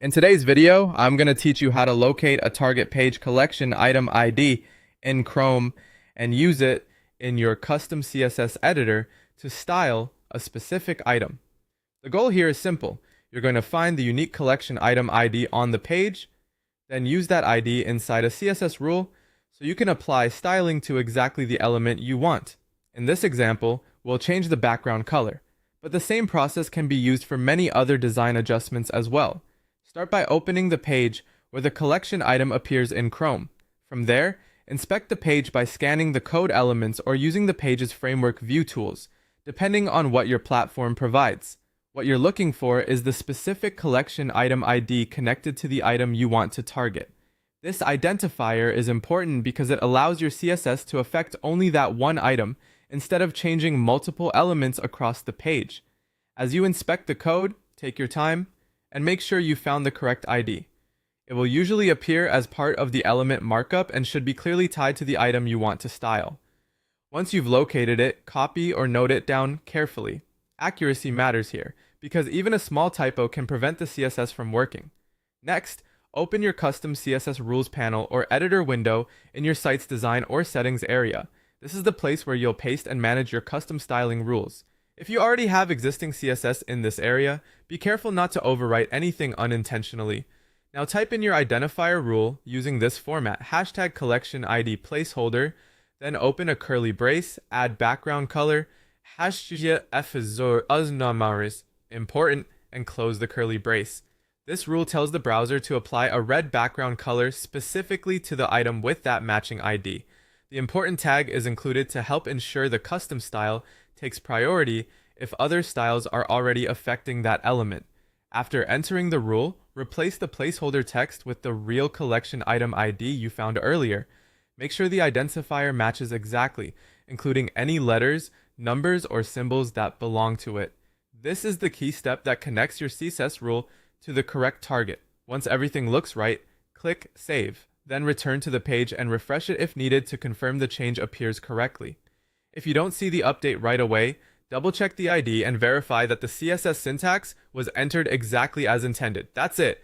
In today's video, I'm going to teach you how to locate a target page collection item ID in Chrome and use it in your custom CSS editor to style a specific item. The goal here is simple. You're going to find the unique collection item ID on the page, then use that ID inside a CSS rule so you can apply styling to exactly the element you want. In this example, we'll change the background color, but the same process can be used for many other design adjustments as well. Start by opening the page where the collection item appears in Chrome. From there, inspect the page by scanning the code elements or using the page's framework view tools, depending on what your platform provides. What you're looking for is the specific collection item ID connected to the item you want to target. This identifier is important because it allows your CSS to affect only that one item instead of changing multiple elements across the page. As you inspect the code, take your time and make sure you found the correct ID. It will usually appear as part of the element markup and should be clearly tied to the item you want to style. Once you've located it, copy or note it down carefully. Accuracy matters here, because even a small typo can prevent the CSS from working. Next, open your custom CSS rules panel or editor window in your site's design or settings area. This is the place where you'll paste and manage your custom styling rules. If you already have existing CSS in this area, be careful not to overwrite anything unintentionally. Now type in your identifier rule using this format, #collection ID placeholder, then open a curly brace, add background color, #f important, and close the curly brace. This rule tells the browser to apply a red background color specifically to the item with that matching ID. The important tag is included to help ensure the custom style takes priority if other styles are already affecting that element. After entering the rule, replace the placeholder text with the real collection item ID you found earlier. Make sure the identifier matches exactly, including any letters, numbers, or symbols that belong to it. This is the key step that connects your CSS rule to the correct target. Once everything looks right, click Save. Then return to the page and refresh it if needed to confirm the change appears correctly. If you don't see the update right away, double-check the ID and verify that the CSS syntax was entered exactly as intended. That's it.